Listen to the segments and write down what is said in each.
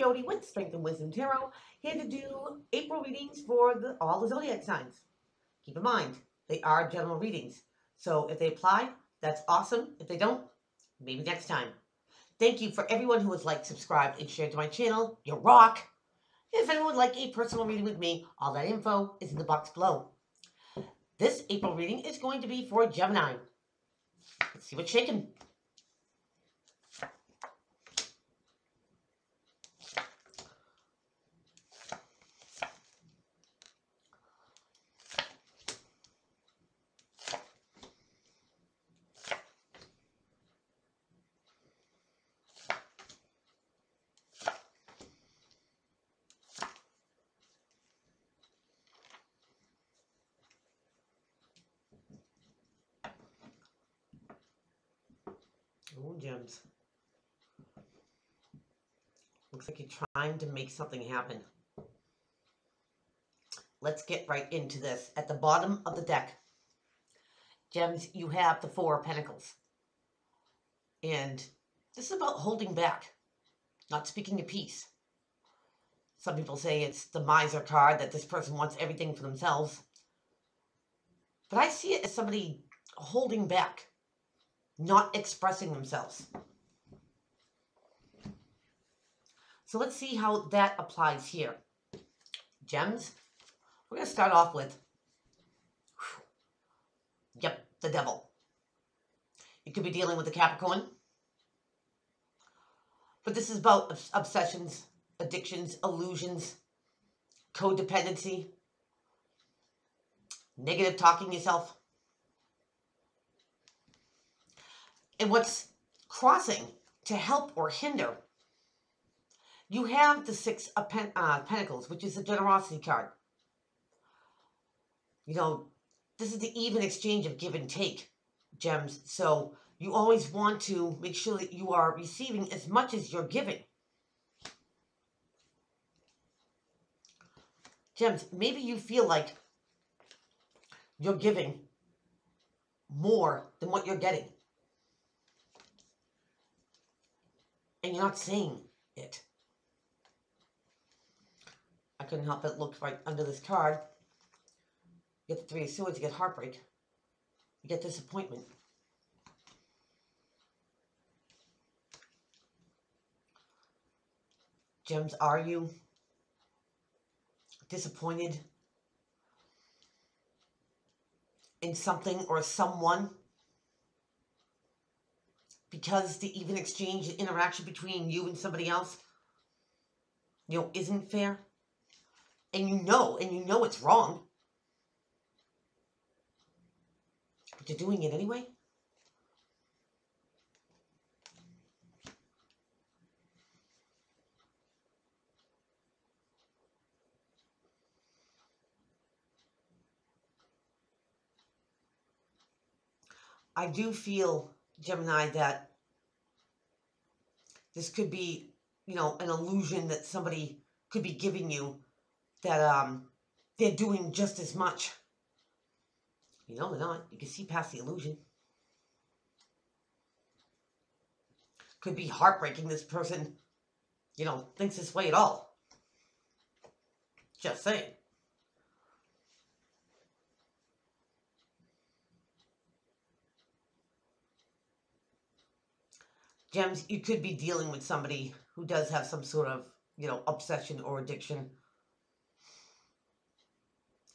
Jody with Strength and Wisdom Tarot, here to do April readings for all the zodiac signs. Keep in mind, they are general readings. So if they apply, that's awesome. If they don't, maybe next time. Thank you for everyone who has liked, subscribed, and shared to my channel. You rock! If anyone would like a personal reading with me, all that info is in the box below. This April reading is going to be for Gemini. Let's see what's shaking. Oh, gems. Looks like you're trying to make something happen. Let's get right into this. At the bottom of the deck, gems, you have the Four of Pentacles. And this is about holding back, not speaking your piece. Some people say it's the miser card, that this person wants everything for themselves. But I see it as somebody holding back, not expressing themselves. So let's see how that applies here. Gems, we're going to start off with, yep, the Devil. You could be dealing with a Capricorn. But this is about obsessions, addictions, illusions, codependency, negative talking yourself. And what's crossing to help or hinder, you have the Six of Pentacles, which is a generosity card. You know, this is the even exchange of give and take, gems. So you always want to make sure that you are receiving as much as you're giving. Gems, maybe you feel like you're giving more than what you're getting. And you're not saying it. I couldn't help but look right under this card. You get the Three of Swords, you get heartbreak. You get disappointment. Gems, are you disappointed in something or someone because the even exchange and interaction between you and somebody else, you know, isn't fair? And you know it's wrong, but you're doing it anyway? I do feel, Gemini, that this could be, you know, an illusion that somebody could be giving you, that they're doing just as much. You know they're not. You can see past the illusion. Could be heartbreaking. This person, you know, thinks this way at all. Just saying. Gems, you could be dealing with somebody who does have some sort of, you know, obsession or addiction.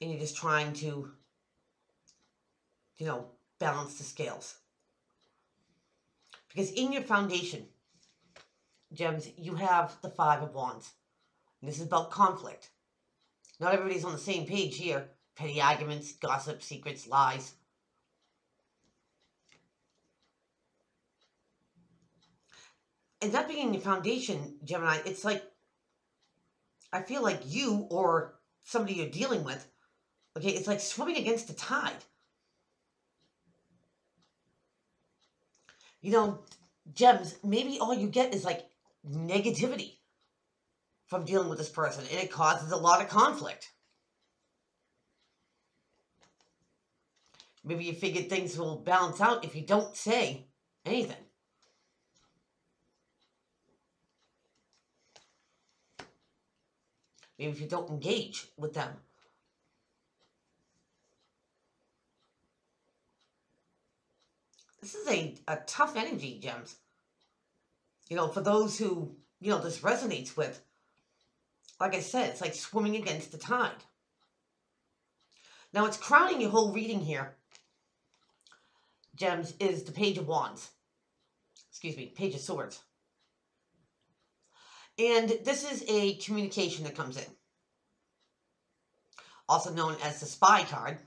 And you're just trying to, you know, balance the scales. Because in your foundation, gems, you have the Five of Wands. And this is about conflict. Not everybody's on the same page here. Petty arguments, gossip, secrets, lies. And that being your foundation, Gemini, it's like, I feel like you or somebody you're dealing with, okay, it's like swimming against the tide. You know, gems, maybe all you get is like negativity from dealing with this person, and it causes a lot of conflict. Maybe you figured things will balance out if you don't say anything. Maybe if you don't engage with them. This is a tough energy, Gems. For those who, this resonates with, like I said, it's like swimming against the tide. Now, it's crowning your whole reading here, Gems, is the Page of Wands. Excuse me, Page of Swords. And this is a communication that comes in, also known as the Spy card.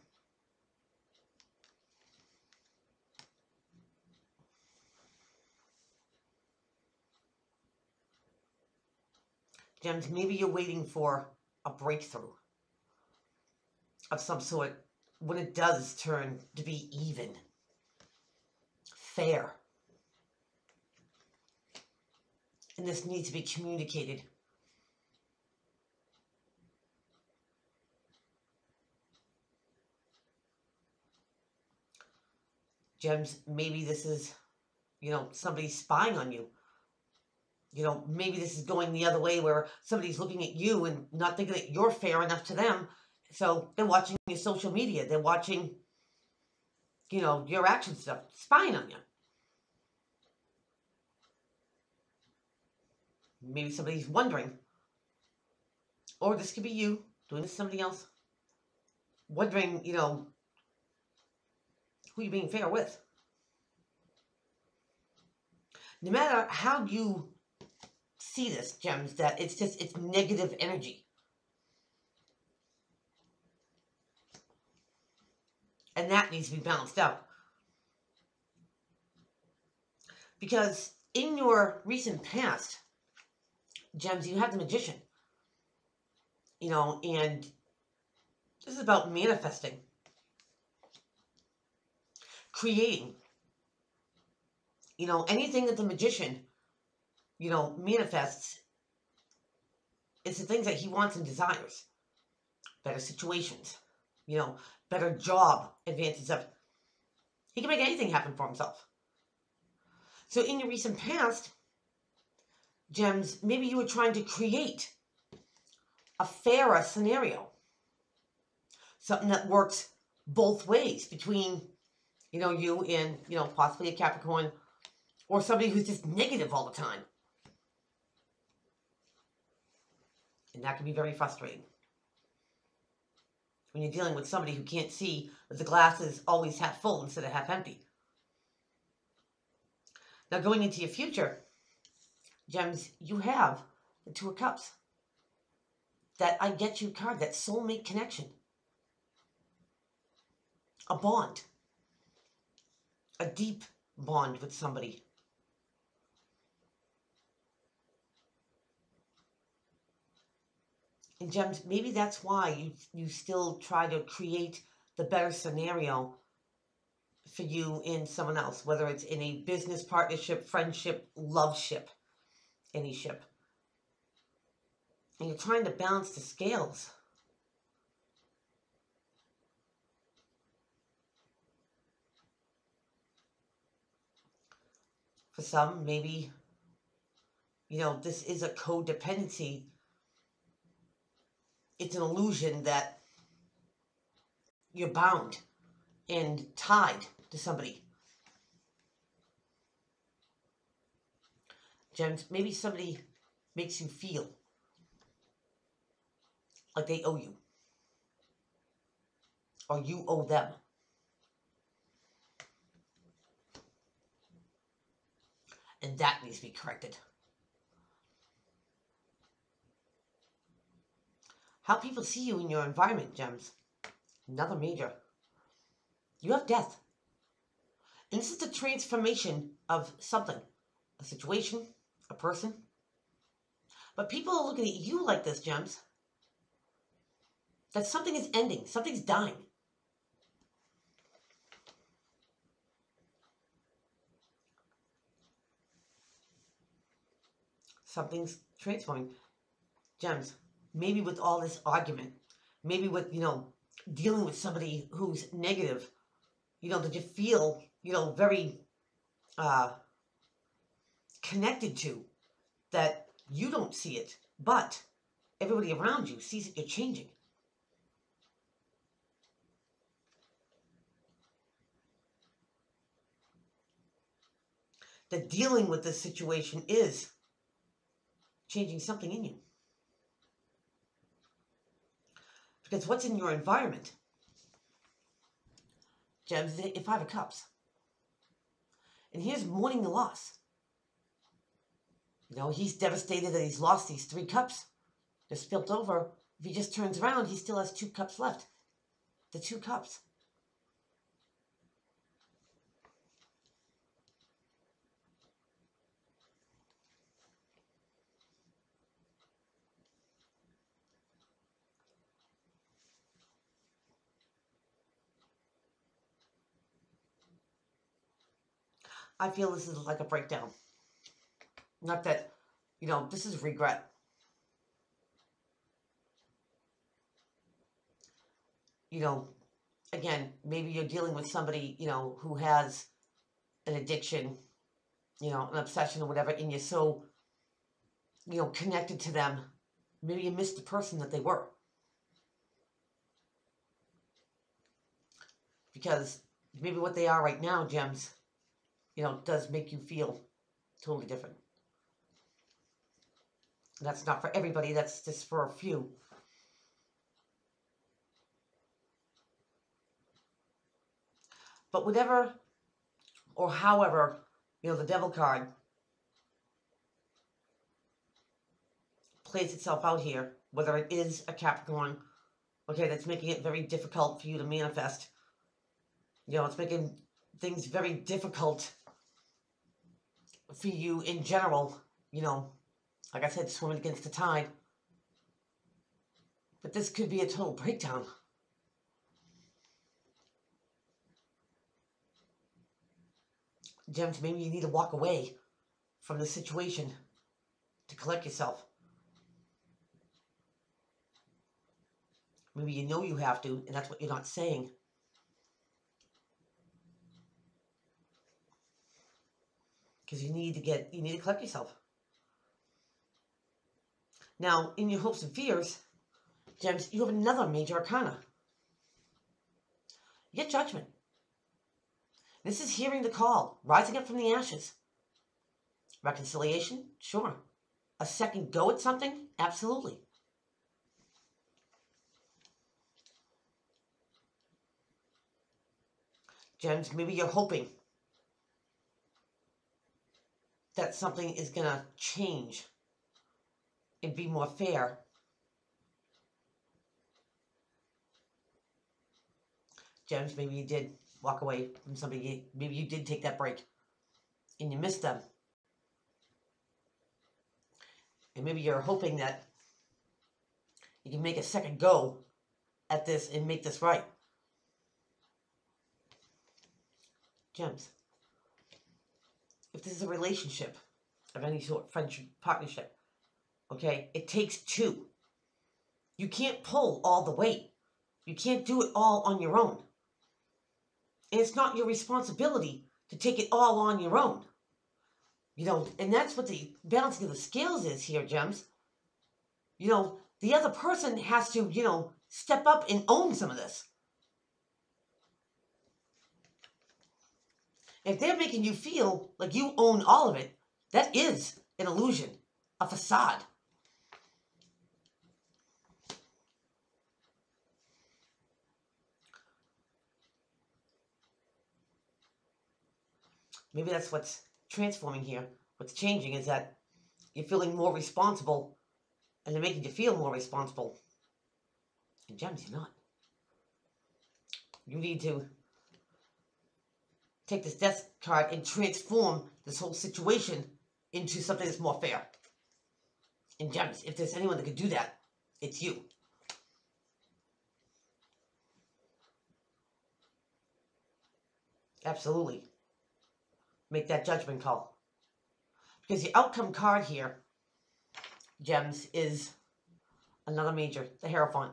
Gems, maybe you're waiting for a breakthrough of some sort when it does turn to be even, fair. And this needs to be communicated. Gems, maybe this is, somebody spying on you. Maybe this is going the other way where somebody's looking at you and not thinking that you're fair enough to them. So they're watching your social media. They're watching, your action stuff, spying on you. Maybe somebody's wondering. Or this could be you doing this to somebody else. Wondering, who you're being fair with. No matter how you see this, Gems, that it's negative energy. And that needs to be balanced out. Because in your recent past, Gems, you have the Magician. And this is about manifesting, creating. Anything that the Magician, manifests is the things that he wants and desires. Better situations, better job advances of. He can make anything happen for himself. So in your recent past, Gems, maybe you were trying to create a fairer scenario. Something that works both ways between, you and, possibly a Capricorn or somebody who's just negative all the time. And that can be very frustrating. When you're dealing with somebody who can't see that the glass is always half full instead of half empty. Now going into your future, Gems, you have the Two of Cups. That I Get You card, that soulmate connection. A bond. A deep bond with somebody. And Gems, maybe that's why you still try to create the better scenario for you and someone else, whether it's in a business partnership, friendship, love ship, any ship. And you're trying to balance the scales. For some, maybe, this is a codependency. It's an illusion that you're bound and tied to somebody. Gems, maybe somebody makes you feel like they owe you. Or you owe them. And that needs to be corrected. How people see you in your environment, Gems. Another major. You have death. And this is the transformation of something. A situation, a person. But people are looking at you like this, Gems. That something is ending. Something's dying. Something's transforming. Gems, maybe with all this argument, maybe with, dealing with somebody who's negative, that you feel, very connected to, that you don't see it, but everybody around you sees that you're changing. That dealing with this situation is changing something in you. Because what's in your environment? Gems, the 5 of Cups. And here's mourning the loss. You know, he's devastated that he's lost these 3 cups. They're spilt over. If he just turns around, he still has 2 cups left. The 2 cups. I feel this is like a breakdown. Not that, you know, this is regret. You know, again, maybe you're dealing with somebody, you know, who has an addiction, you know, an obsession or whatever, and you're so, you know, connected to them. Maybe you missed the person that they were. Because maybe what they are right now, Gems, you know, does make you feel totally different. That's not for everybody, that's just for a few. But whatever or however, you know, the Devil card plays itself out here, whether it is a Capricorn, okay, that's making it very difficult for you to manifest. You know, it's making things very difficult for you in general, you know, like I said, swimming against the tide. But this could be a total breakdown. Gems, maybe you need to walk away from the situation to collect yourself. Maybe you know you have to, and that's what you're not saying. Because you need to collect yourself. Now, in your hopes and fears, Gems, you have another major arcana. You get Judgment. This is hearing the call, rising up from the ashes. Reconciliation? Sure. A second go at something? Absolutely. Gems, maybe you're hoping that something is going to change and be more fair. Gems, maybe you did walk away from somebody. Maybe you did take that break and you missed them. And maybe you're hoping that you can make a second go at this and make this right. Gems, if this is a relationship of any sort, friendship, partnership, okay, it takes 2. You can't pull all the weight. You can't do it all on your own. And it's not your responsibility to take it all on your own. You know, and that's what the balancing of the scales is here, Gems. You know, the other person has to, you know, step up and own some of this. If they're making you feel like you own all of it, that is an illusion, a facade. Maybe that's what's transforming here. What's changing is that you're feeling more responsible and they're making you feel more responsible. And Gems, you're not. You need to take this Death card and transform this whole situation into something that's more fair. And Gems, if there's anyone that could do that, it's you. Absolutely. Make that judgment call. Because the outcome card here, Gems, is another major, the Hierophant.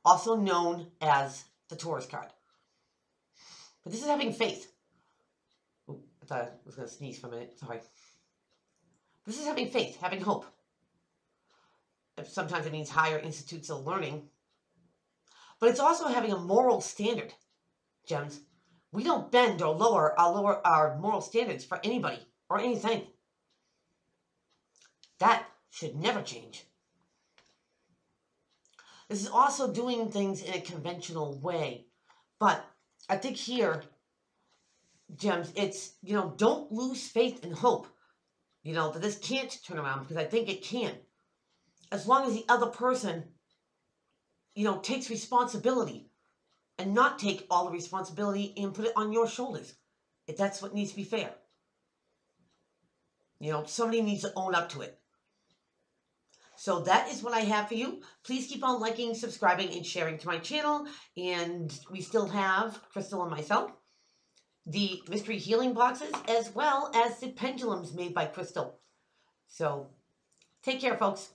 Also known as the Taurus card. But this is having faith. Ooh, I thought I was going to sneeze for a minute. Sorry. This is having faith, having hope. sometimes it means higher institutes of learning. But it's also having a moral standard, Gems. We don't bend or lower our moral standards for anybody or anything. That should never change. This is also doing things in a conventional way. But I think here, Gems, it's, don't lose faith and hope, that this can't turn around, because I think it can. As long as the other person, takes responsibility and not take all the responsibility and put it on your shoulders. If that's what needs to be fair. Somebody needs to own up to it. So that is what I have for you. Please keep on liking, subscribing, and sharing to my channel. And we still have, Crystal and myself, the mystery healing boxes, as well as the pendulums made by Crystal. So take care, folks.